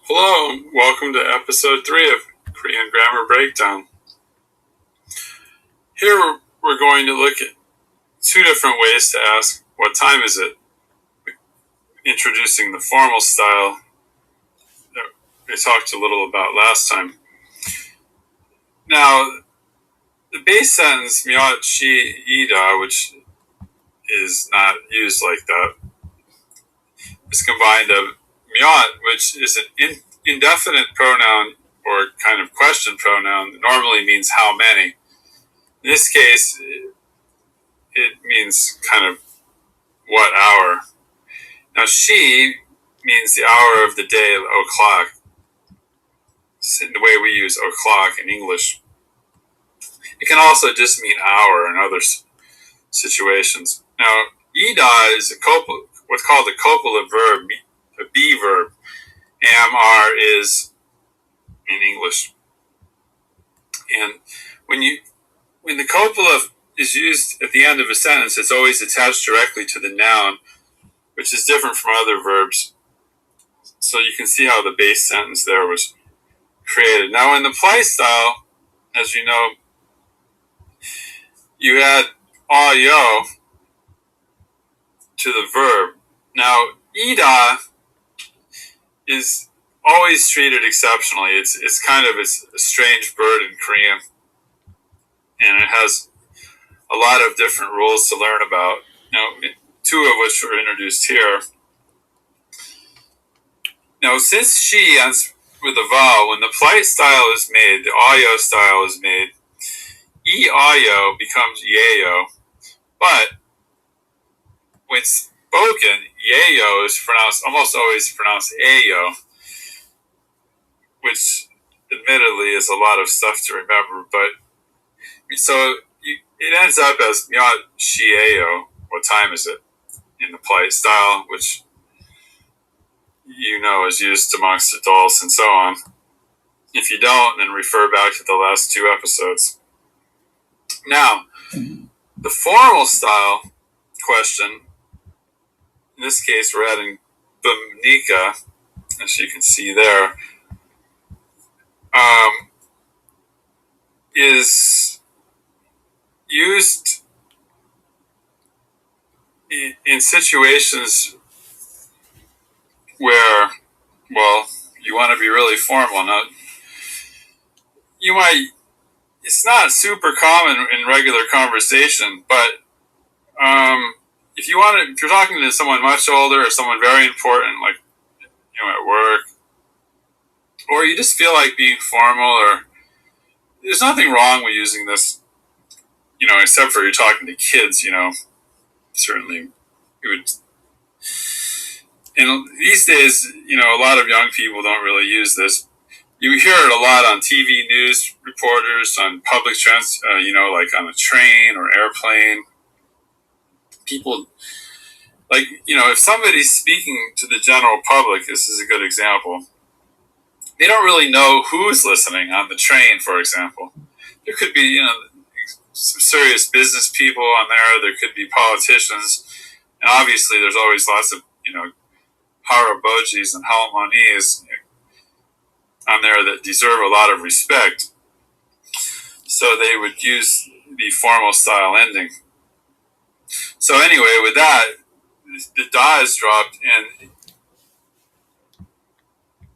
Hello, welcome to episode 3 of Korean Grammar Breakdown. Here we're going to look at 2 different ways to ask, what time is it? Introducing the formal style that we talked a little about last time. Now, the base sentence, myeot shi ida, which is not used like that, is combined of myeot, which is an indefinite pronoun or kind of question pronoun that normally means how many. In this case, it means kind of what hour. Now, she means the hour of the day of o'clock, the way we use o'clock in English. It can also just mean hour in other situations. Now, ida is what's called a copulant verb, a be verb. Am is in English. And when the copula is used at the end of a sentence, it's always attached directly to the noun, which is different from other verbs. So you can see how the base sentence there was created. Now in the play style, as you know, you add ayo to the verb. Now, ida is always treated exceptionally. It's kind of a strange bird in Korean, and it has a lot of different rules to learn about. Now, 2 of which were introduced here. Now, since she ends with a vowel, when the polite style is made, the ayo style is made, ayo becomes yayo, but when spoken, yayo is almost always pronounced ayo, which admittedly is a lot of stuff to remember, but so it ends up as myeot shi ayo, what time is it, in the polite style, which you know is used amongst adults and so on. If you don't, then refer back to the last 2 episodes. Now, the formal style question, in this case we're adding bumnika, as you can see there, is used in situations where, well, you want to be really formal. Now, it's not super common in regular conversation, but if you're talking to someone much older or someone very important, like, at work, or you just feel like being formal, or there's nothing wrong with using this, except for you're talking to kids, certainly it would. And these days, a lot of young people don't really use this. You hear it a lot on TV news reporters, on public like on a train or airplane. People, like, if somebody's speaking to the general public, this is a good example, they don't really know who's listening on the train, for example. There could be, some serious business people on there. There could be politicians. And obviously there's always lots of, harabojis and halmanis on there that deserve a lot of respect. So they would use the formal style ending. So anyway, with that, the da is dropped, and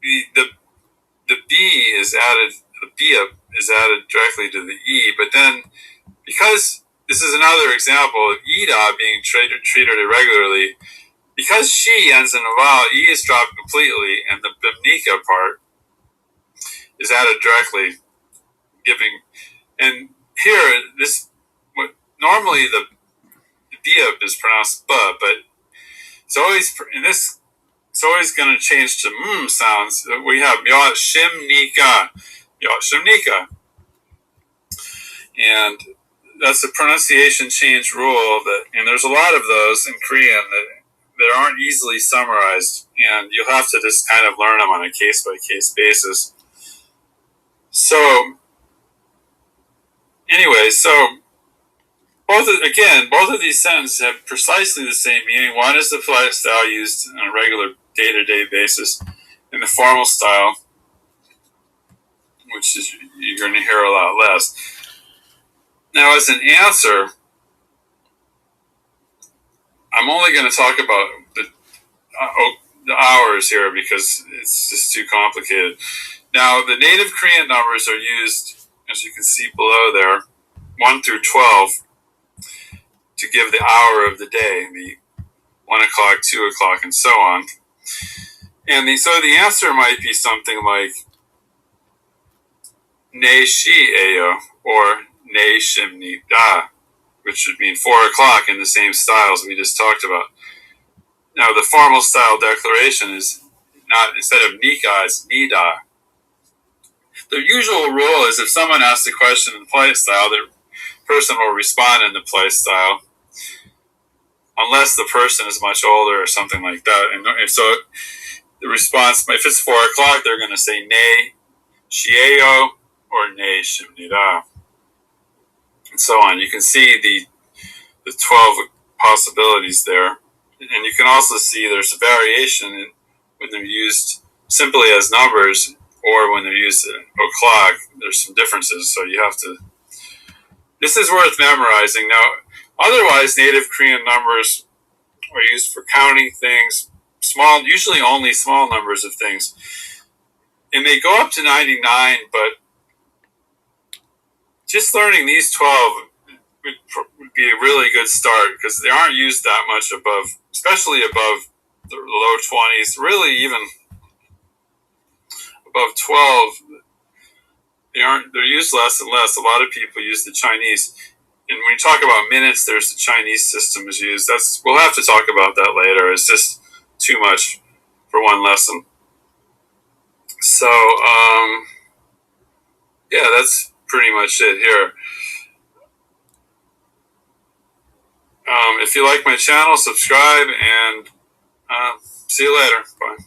the b is added. The b is added directly to the e. But then, because this is another example of ida being treated irregularly, because she ends in a vowel, e is dropped completely, and the bimnika part is added directly, and here normally the b is pronounced b, but it's always going to change to sounds. We have myeot shimnika, and that's a pronunciation change rule and there's a lot of those in Korean that aren't easily summarized, and you'll have to just kind of learn them on a case-by-case basis. So, anyway, both of these sentences have precisely the same meaning. One is the polite style used on a regular day-to-day basis, in the formal style, which is you're going to hear a lot less. Now, as an answer, I'm only going to talk about the hours here because it's just too complicated. Now, the native Korean numbers are used, as you can see below there, 1 through 12, to give the hour of the day, the 1 o'clock, 2 o'clock, and so on. And so the answer might be something like Ne shi ayo or Ne shimni da, which would mean 4 o'clock in the same styles we just talked about. Now, the formal style declaration is not, instead of nika, it's nida. The usual rule is if someone asks a question in the polite style, the person will respond in the polite style, unless the person is much older or something like that. And so the response, if it's 4 o'clock, they're going to say ne shieo or ne shimnida, and so on. You can see the 12 possibilities there. And you can also see there's a variation when they're used simply as numbers or when they're used at o'clock. There's some differences, so you have to. This is worth memorizing. Now, otherwise, native Korean numbers are used for counting things, small, usually only small numbers of things. And they go up to 99, but just learning these 12 would be a really good start because they aren't used that much above, especially above the low 20s, really even above 12. They're used less and less. A lot of people use the Chinese. And when you talk about minutes, there's the Chinese system is used. We'll have to talk about that later. It's just too much for one lesson. So, yeah, that's pretty much it here. If you like my channel, subscribe, and see you later. Bye.